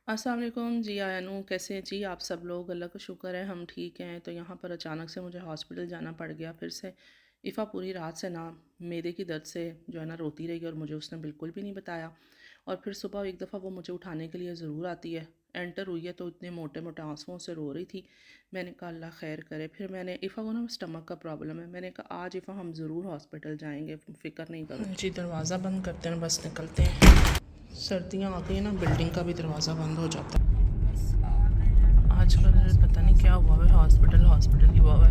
अस्सलाम वालेकुम जी आयानू, कैसे हैं जी आप सब लोग। अल्लाह का शुक्र है हम ठीक हैं। तो यहाँ पर अचानक से मुझे हॉस्पिटल जाना पड़ गया फिर से। इफ़ा पूरी रात से ना मैदे की दर्द से जो है ना रोती रही और मुझे उसने बिल्कुल भी नहीं बताया। और फिर सुबह एक दफ़ा वो मुझे उठाने के लिए ज़रूर आती है, एंटर हुई है तो इतने मोटे मोटे आंसुओं से रो रही थी। मैंने कहा अल्लाह खैर करे। फिर मैंने इफ़ा को ना स्टमक का प्रॉब्लम है, मैंने कहा आज इफ़ा हम ज़रूर हॉस्पिटल जाएंगे, फ़िक्र नहीं करो जी। दरवाज़ा बंद करते हैं, बस निकलते हैं। सर्दियाँ आ गई ना, बिल्डिंग का भी दरवाज़ा बंद हो जाता है। आजकल पता नहीं क्या हुआ है, हॉस्पिटल हॉस्पिटल ही हुआ है।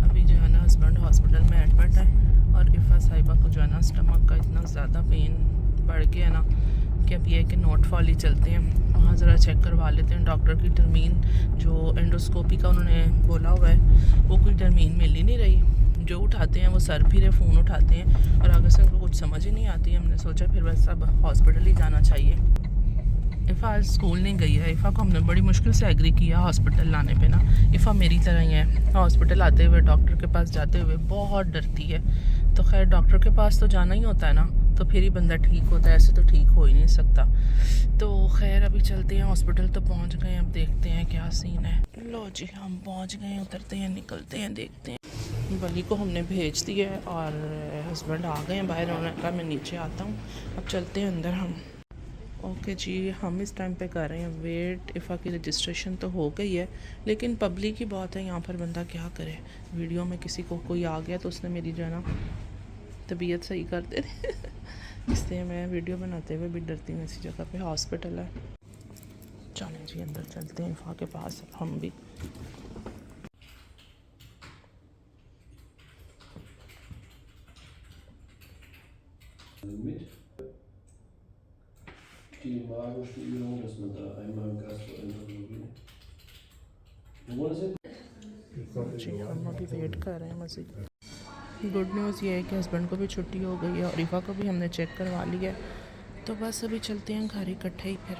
अभी जो है ना हस्बैंड हॉस्पिटल में एडमिट है और इफ़ा साहिबा को जो है ना स्टमक का इतना ज़्यादा पेन बढ़ गया ना कि अब ये है कि नोट फॉल ही चलते हैं। वहाँ ज़रा चेक करवा लेते हैं। डॉक्टर की टर्मीन जो एंडोस्कोपी का उन्होंने बोला हुआ है वो कोई टर्मीन मिल ही नहीं रही। जो उठाते हैं वो सर फिरे फ़ोन उठाते हैं और आगे से उनको कुछ समझ ही नहीं आती। हमने सोचा फिर बस अब हॉस्पिटल ही जाना चाहिए। इफ़ा आज स्कूल नहीं गई है। इफ़ा को हमने बड़ी मुश्किल से एग्री किया हॉस्पिटल लाने पे ना। इफ़ा मेरी तरह ही है, हॉस्पिटल आते हुए डॉक्टर के पास जाते हुए बहुत डरती है। तो खैर डॉक्टर के पास तो जाना ही होता है ना, तो फिर ही बंदा ठीक होता है, ऐसे तो ठीक हो ही नहीं सकता। तो खैर अभी चलते हैं हॉस्पिटल। तो पहुंच गए, अब देखते हैं क्या सीन है। लो जी हम पहुंच गए, उतरते हैं निकलते हैं देखते हैं। वली को हमने भेज दिया है और हस्बैंड आ गए हैं बाहर। उन्होंने कहा मैं नीचे आता हूँ, अब चलते हैं अंदर हम। ओके जी, हम इस टाइम पे कर रहे हैं वेट। इफ़ा की रजिस्ट्रेशन तो हो गई है लेकिन पब्लिक ही बहुत है यहाँ पर, बंदा क्या करे। वीडियो में किसी को कोई आ गया तो उसने मेरी जो है ना तबीयत सही कर दे इसलिए मैं वीडियो बनाते हुए भी डरती हूँ। ऐसी जगह पे हॉस्पिटल है। चलें जी अंदर चलते हैं इफ़ा के पास हम भी। Mit die Magenspiegelung, dass man da einmal im Gastroenterologie. Wo ist es? जी हम अभी वेट कर रहे हैं मज़ीद। गुड न्यूज़ ये है कि हस्बैंड को भी छुट्टी हो गई है और इफ़ा को भी हमने चेक करवा लिया है। तो बस अभी चलते हैं घर इकट्ठे ही फिर।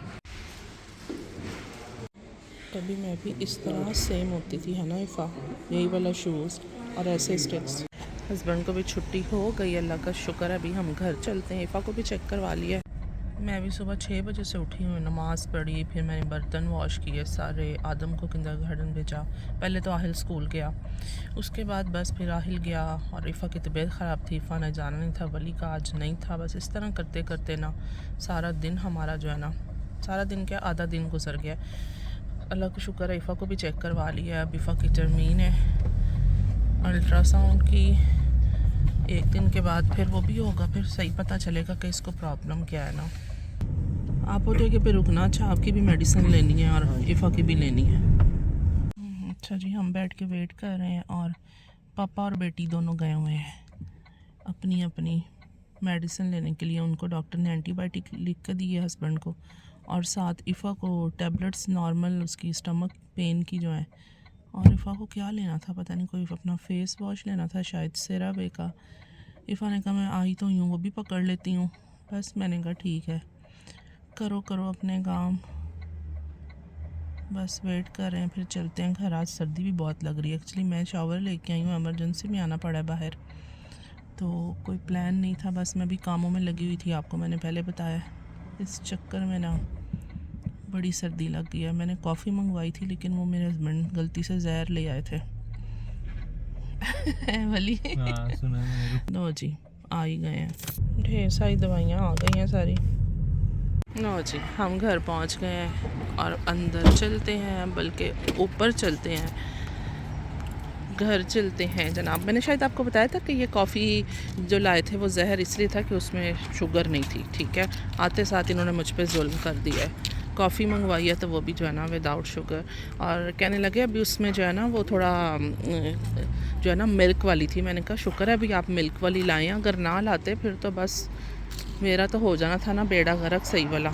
कभी मैं भी इस तरह सेम होती थी है ना इफ़ा, यही वाला शूज़ और ऐसे स्टेप्स। हस्बैंड को भी छुट्टी हो गई, अल्लाह का शुक्र है। अभी हम घर चलते हैं। इफ़ा को भी चेक करवा लिया है। मैं भी सुबह 6 बजे से उठी हूँ, नमाज़ पढ़ी, फिर मैंने बर्तन वॉश किए सारे। आदम को किंडरगार्टन भेजा, पहले तो आहिल स्कूल गया, उसके बाद बस फिर आहिल गया और इफ़ा की तबीयत ख़राब थी। इफ़ा ने जाना नहीं था, वली का आज नहीं था। बस इस तरह करते करते ना सारा दिन हमारा जो है ना, सारा दिन क्या आधा दिन गुजर गया। अल्लाह का शुक्र है इफ़ा को भी चेक करवा लिया। अब इफ़ा की टर्मीन है अल्ट्रासाउंड की, एक दिन के बाद फिर वो भी होगा, फिर सही पता चलेगा कि इसको प्रॉब्लम क्या है ना। आप होटल के पे रुकना। अच्छा आपकी भी मेडिसिन लेनी है और इफ़ा की भी लेनी है। अच्छा जी हम बैठ के वेट कर रहे हैं और पापा और बेटी दोनों गए हुए हैं अपनी अपनी मेडिसिन लेने के लिए। उनको डॉक्टर ने एंटीबायोटिक लिख कर दी है हस्बैंड को, और साथ इफ़ा को टैबलेट्स नॉर्मल उसकी स्टमक पेन की जो है। और इफ़ा को क्या लेना था पता नहीं, कोई अपना फेस वॉश लेना था शायद, सेरावे का। इफ़ा ने कहा मैं आई तो यूँ वो भी पकड़ लेती हूँ। बस मैंने कहा ठीक है, करो करो अपने काम। बस वेट कर रहे हैं, फिर चलते हैं घर। आज सर्दी भी बहुत लग रही है। एक्चुअली मैं शावर लेके आई हूँ, एमरजेंसी में आना पड़ा है बाहर, तो कोई प्लान नहीं था। बस मैं भी कामों में लगी हुई थी, आपको मैंने पहले बताया। इस चक्कर में ना बड़ी सर्दी लग गई है। मैंने कॉफ़ी मंगवाई थी लेकिन वो मेरे हस्बैंड गलती से जहर ले आए थे वाली सुना मैंने। लो जी आ ही गए हैं, ढेर सारी दवाइयाँ आ गई हैं सारी। लो जी हम घर पहुंच गए हैं और अंदर चलते हैं, बल्कि ऊपर चलते हैं, घर चलते हैं जनाब। मैंने शायद आपको बताया था कि ये कॉफ़ी जो लाए थे वो जहर इसलिए था कि उसमें शुगर नहीं थी। ठीक है, आते साथ इन्होंने मुझ पर जुल्म कर दिया है। कॉफ़ी मंगवाई है तो वो भी जो है ना विदाउट शुगर, और कहने लगे अभी उसमें जो है ना वो थोड़ा जो है ना मिल्क वाली थी। मैंने कहा शुक्र है अभी आप मिल्क वाली लाएँ, अगर ना लाते फिर तो बस मेरा तो हो जाना था ना बेड़ा गर्क सही वाला।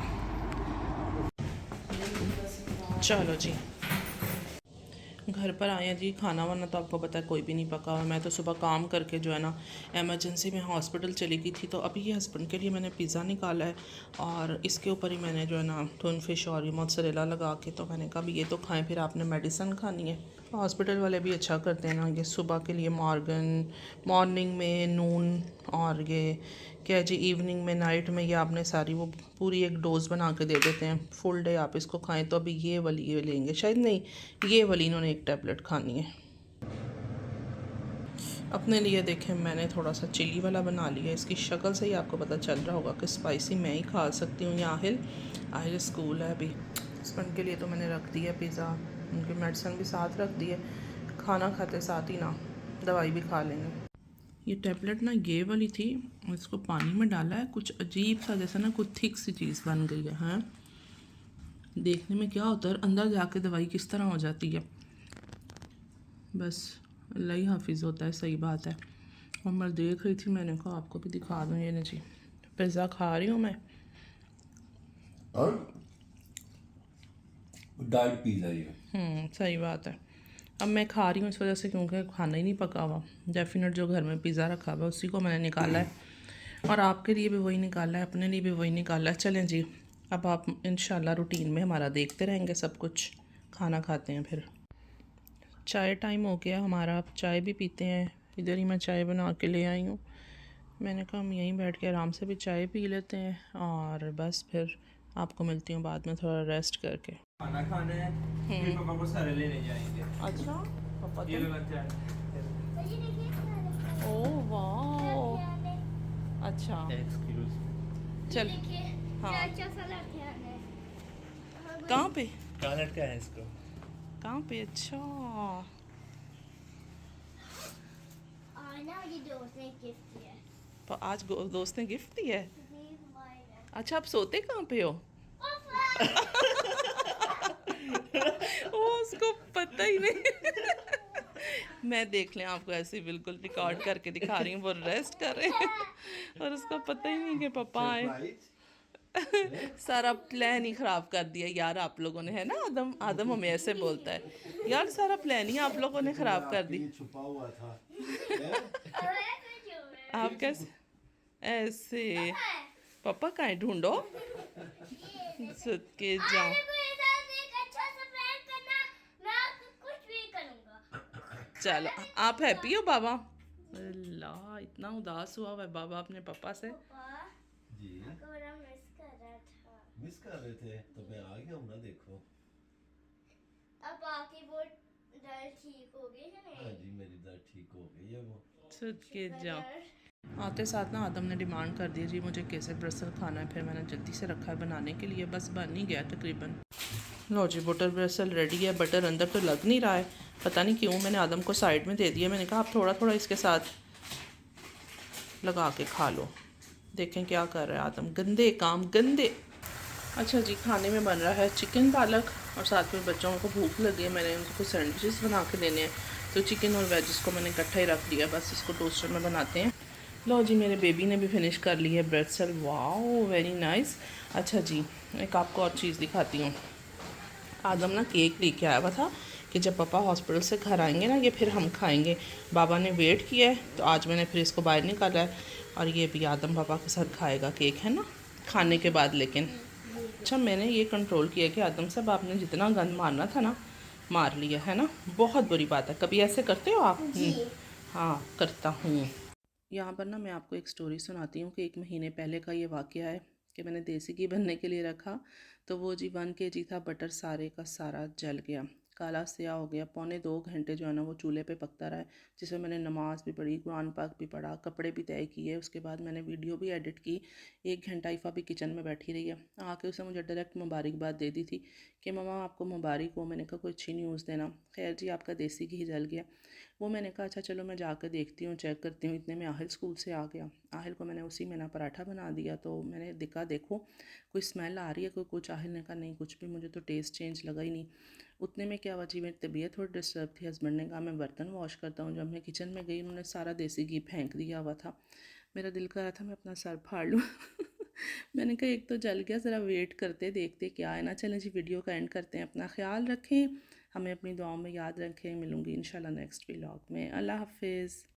चलो जी घर पर आए हैं जी। खाना वाना तो आपको पता है कोई भी नहीं पका हुआ। मैं तो सुबह काम करके जो है ना एमरजेंसी में हॉस्पिटल चली गई थी, तो अभी ये हस्बैंड के लिए मैंने पिज़्ज़ा निकाला है और इसके ऊपर ही मैंने जो है ना टून फिश और मोज़रेला लगा के, तो मैंने कहा भी ये तो खाएं, फिर आपने मेडिसिन खानी है। हॉस्पिटल वाले भी अच्छा करते हैं ना, ये सुबह के लिए मॉर्निंग में नून और ये क्या जी इवनिंग में नाइट में ये आपने सारी वो पूरी एक डोज बना के दे देते हैं, फुल डे आप इसको खाएं। तो अभी ये वाली ये लेंगे शायद, नहीं ये वाली इन्होंने एक टैबलेट खानी है। अपने लिए देखें मैंने थोड़ा सा चिली वाला बना लिया, इसकी शक्ल से ही आपको पता चल रहा होगा कि स्पाइसी मैं ही खा सकती हूँ। या आहिल स्कूल है अभी, हस्बैंड के लिए तो मैंने रख दिया पिज़्ज़ा, उनकी मेडिसिन भी साथ रख दी है, खाना खाते साथ ही ना दवाई भी खा लेंगे। ये टैबलेट ना ये वाली थी, इसको पानी में डाला है, कुछ अजीब सा जैसा ना कुछ थिक सी चीज़ बन गई है। हाँ देखने में क्या होता है, अंदर जाके दवाई किस तरह हो जाती है, बस अल्लाह ही हाफिज़ होता है। सही बात है। और मैं देख रही थी, मैंने कहा आपको भी दिखा दूँ। ये ना जी पिज़्ज़ा खा रही हूँ मैं, और डाइट पिज़्ज़ा ये। सही बात है। अब मैं खा रही हूँ इस वजह से क्योंकि खाना ही नहीं पका हुआ। डेफिनेट जो घर में पिज़्ज़ा रखा हुआ है उसी को मैंने निकाला है, और आपके लिए भी वही निकाला है, अपने लिए भी वही निकाला है। चलें जी, अब आप इंशाल्लाह रूटीन में हमारा देखते रहेंगे सब कुछ। खाना खाते हैं फिर। चाय टाइम हो गया हमारा, आप चाय भी पीते हैं। इधर ही मैं चाय बना के ले आई हूँ। मैंने कहा हम यहीं बैठ के आराम से भी चाय पी लेते हैं, और बस फिर आपको मिलती हूँ बाद में थोड़ा रेस्ट करके। खाना खाना है, फिर पापा को सारे लेने जाएंगे। अच्छा पापा ये लो बच्चा है। ओह वाह, अच्छा एक्सक्यूज। चल। हाँ कहाँ पे, कहाँ लटका है इसको? कहाँ पे? अच्छा आज दोस्त ने गिफ्ट दिया है। अच्छा आप सोते कहाँ पे हो? ओ उसको पता ही नहीं। मैं देख लें आपको ऐसे ही बिल्कुल रिकॉर्ड करके दिखा रही हूँ, वो रेस्ट कर रहे हैं और उसको पता ही नहीं कि पापा आए। सारा प्लान ही ख़राब कर दिया यार आप लोगों ने, है ना। आदम आदम हमें ऐसे बोलता है यार, सारा प्लान ही आप लोगों ने ख़राब कर दी। छुपा हुआ था। आप कैसे ऐसे, पापा कहाँ ढूंढो के जाओ। चलो आप हैप्पी हो बाबा? अल्लाह इतना उदास हुआ है बाबा अपने पापा से। जी मिस कर रहे थे तो मैं आ गया हूँ ना, देखो अब आके वो दर्द ठीक हो गई है हाँ जी मेरी दर्द ठीक हो गई है वो। के जाओ। आते साथ ना आदम ने डिमांड कर दी जी मुझे केसर ब्रसल खाना है, फिर मैंने जल्दी से रखा है बनाने के लिए, बस बन ही गया तकरीबन। लो जी बटर ब्रसल रेडी है, बटर अंदर तो लग नहीं रहा है, पता नहीं क्यों मैंने आदम को साइड में दे दिया। मैंने कहा आप थोड़ा थोड़ा इसके साथ लगा के खा लो। देखें क्या कर रहा है आदम, गंदे काम गंदे। अच्छा जी खाने में बन रहा है चिकन पालक, और साथ में बच्चों को भूख लगी है, मैंने उनको कुछ सैंडविचेस बना के देने हैं, तो चिकन और वेजिस को मैंने इकट्ठा ही रख दिया, बस इसको टोस्टर में बनाते हैं। लो जी मेरे बेबी ने भी फिनिश कर ली है ब्रेडसल, वाओ वेरी नाइस। अच्छा जी एक आपको और चीज़ दिखाती हूँ। आदम ना केक लेके आया हुआ था कि जब पापा हॉस्पिटल से घर आएंगे ना ये फिर हम खाएंगे। बाबा ने वेट किया है तो आज मैंने फिर इसको बाहर निकाला है, और ये भी आदम पापा के साथ खाएगा केक, है ना, खाने के बाद। लेकिन अच्छा मैंने ये कंट्रोल किया कि आदम साहब आपने जितना गंद मारना था ना मार लिया है ना, बहुत बुरी बात है। कभी ऐसे करते हो आप? हाँ करता हूँ। यहाँ पर ना मैं आपको एक स्टोरी सुनाती हूँ कि 1 महीने पहले का ये वाक़या है कि मैंने देसी घी बनने के लिए रखा, तो वो जी 1 kg था, बटर सारे का सारा जल गया, काला स्या हो गया। 2.25 घंटे जो है ना वो चूल्हे पे पकता रहा है, जिसमें मैंने नमाज़ भी पढ़ी, कुरान पाक भी पढ़ा, कपड़े भी तय किए, उसके बाद मैंने वीडियो भी एडिट की। 1 घंटा इफ़ा भी किचन में बैठी रही है, आके उसने मुझे डायरेक्ट मुबारकबाद दे दी थी कि मम्मा आपको मुबारक हो। मैंने कहा कोई अच्छी न्यूज़ देना। खैर जी आपका देसी घी जल गया। वो मैंने कहा अच्छा चलो मैं जाकर देखती हूँ, चेक करती हूँ। इतने में आहिल स्कूल से आ गया, आहिल को मैंने उसी में ना पराठा बना दिया, तो मैंने देखो कोई स्मेल आ रही है कोई कुछ। आहिल ने कहा नहीं कुछ भी, मुझे तो टेस्ट चेंज लगा ही नहीं। उतने में क्या हुआ जी मेरी तबीयत थोड़ी डिस्टर्ब थी। हस्बैंड ने कहा मैं बर्तन वॉश करता हूँ, जब मैं किचन में गई उन्होंने सारा देसी घी फेंक दिया हुआ था। मेरा दिल कर रहा था मैं अपना सर फाड़ लूँ। मैंने कहा एक तो जल गया, ज़रा वेट करते देखते क्या है ना। चलें जी वीडियो का एंड करते हैं। अपना ख्याल रखें, हमें अपनी दुआओं में याद रखें। मिलूँगी इंशाल्लाह नेक्स्ट व्लॉग में। अल्लाह हाफिज़।